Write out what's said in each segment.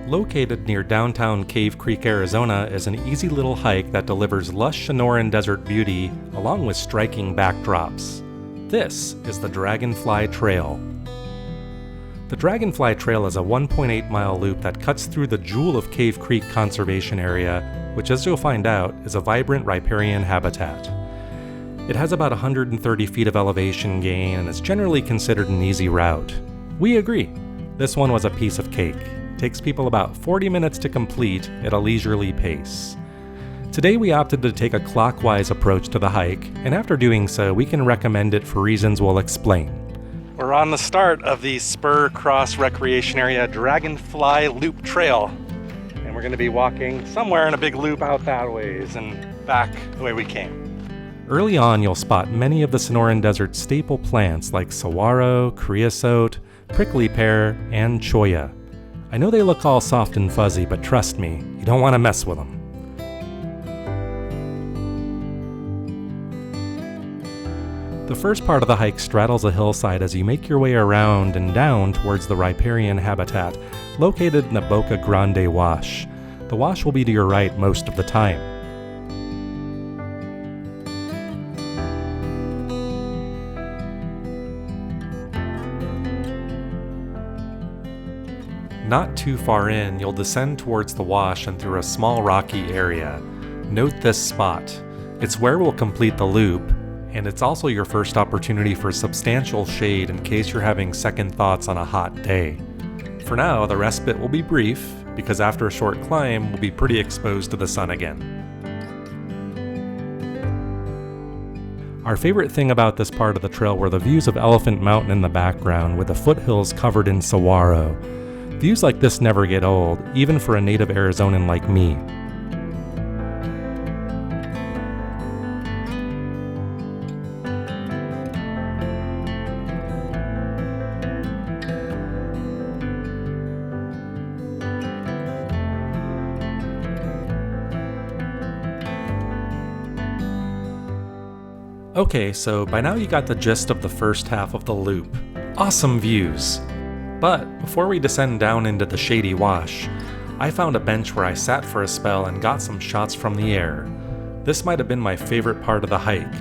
Located near downtown Cave Creek, Arizona, is an easy little hike that delivers lush Sonoran Desert beauty along with striking backdrops. This is the Dragonfly Trail. The Dragonfly Trail is a 1.8-mile loop that cuts through the jewel of Cave Creek Conservation Area, which, as you'll find out, is a vibrant riparian habitat. It has about 130 feet of elevation gain and is generally considered an easy route. We agree. This one was a piece of cake. It takes people about 40 minutes to complete at a leisurely pace. Today we opted to take a clockwise approach to the hike, and after doing so, we can recommend it for reasons we'll explain. We're on the start of the Spur Cross Recreation Area Dragonfly Loop Trail, and we're going to be walking somewhere in a big loop out that ways and back the way we came. Early on, you'll spot many of the Sonoran Desert staple plants like saguaro, creosote, prickly pear, and cholla. I know they look all soft and fuzzy, but trust me, you don't want to mess with them. The first part of the hike straddles a hillside as you make your way around and down towards the riparian habitat located in the Boca Grande Wash. The wash will be to your right most of the time. Not too far in, you'll descend towards the wash and through a small rocky area. Note this spot. It's where we'll complete the loop, and it's also your first opportunity for substantial shade in case you're having second thoughts on a hot day. For now, the respite will be brief, because after a short climb, we'll be pretty exposed to the sun again. Our favorite thing about this part of the trail were the views of Elephant Mountain in the background with the foothills covered in saguaro. Views like this never get old, even for a native Arizonan like me. Okay, so by now you got the gist of the first half of the loop. Awesome views! But before we descend down into the shady wash, I found a bench where I sat for a spell and got some shots from the air. This might have been my favorite part of the hike.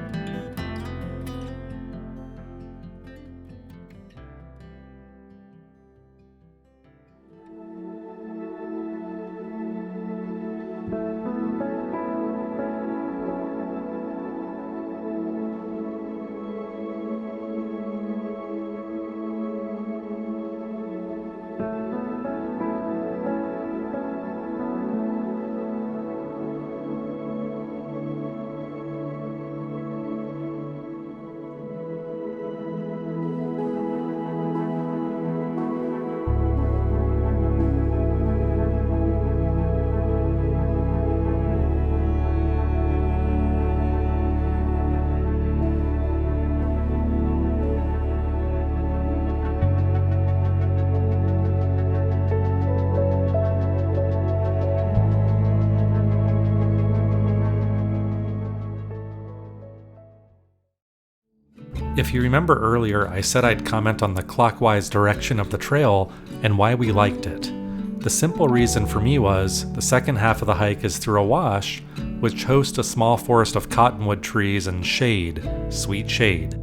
If you remember earlier, I said I'd comment on the clockwise direction of the trail and why we liked it. The simple reason for me was the second half of the hike is through a wash, which hosts a small forest of cottonwood trees and shade, sweet shade.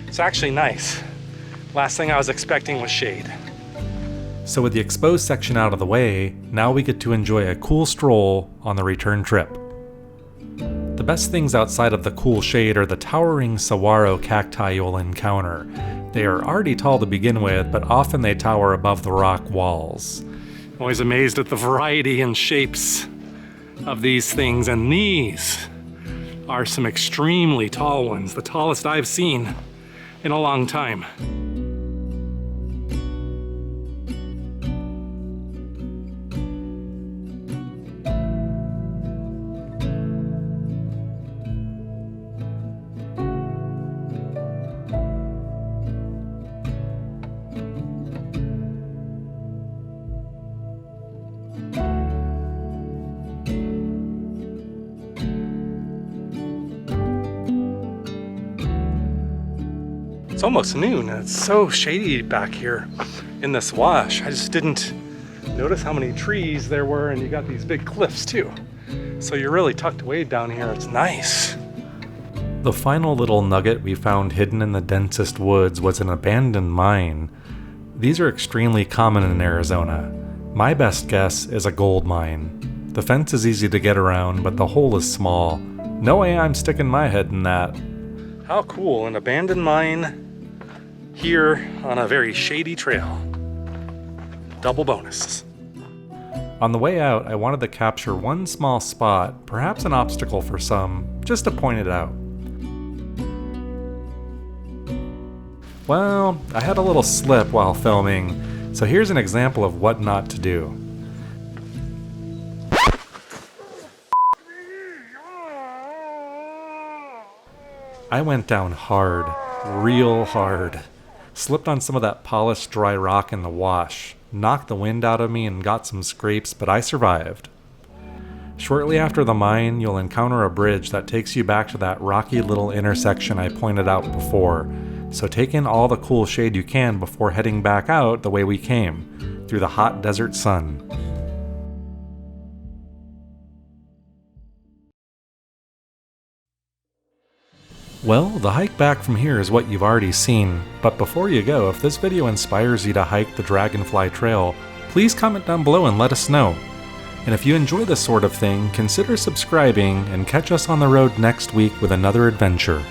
It's actually nice. Last thing I was expecting was shade. So with the exposed section out of the way, now we get to enjoy a cool stroll on the return trip. The best things outside of the cool shade are the towering saguaro cacti you'll encounter. They are already tall to begin with, but often they tower above the rock walls. I'm always amazed at the variety and shapes of these things, and these are some extremely tall ones, the tallest I've seen in a long time. It's almost noon and it's so shady back here in this wash. I just didn't notice how many trees there were, and you got these big cliffs too. So you're really tucked away down here. It's nice. The final little nugget we found hidden in the densest woods was an abandoned mine. These are extremely common in Arizona. My best guess is a gold mine. The fence is easy to get around, but the hole is small. No way I'm sticking my head in that. How cool, an abandoned mine here on a very shady trail. Double bonus. On the way out, I wanted to capture one small spot, perhaps an obstacle for some, just to point it out. Well, I had a little slip while filming, so here's an example of what not to do. I went down hard, real hard. Slipped on some of that polished dry rock in the wash, knocked the wind out of me and got some scrapes, but I survived. Shortly after the mine, you'll encounter a bridge that takes you back to that rocky little intersection I pointed out before, so take in all the cool shade you can before heading back out the way we came, through the hot desert sun. Well, the hike back from here is what you've already seen, but before you go, if this video inspires you to hike the Dragonfly Trail, please comment down below and let us know. And if you enjoy this sort of thing, consider subscribing and catch us on the road next week with another adventure.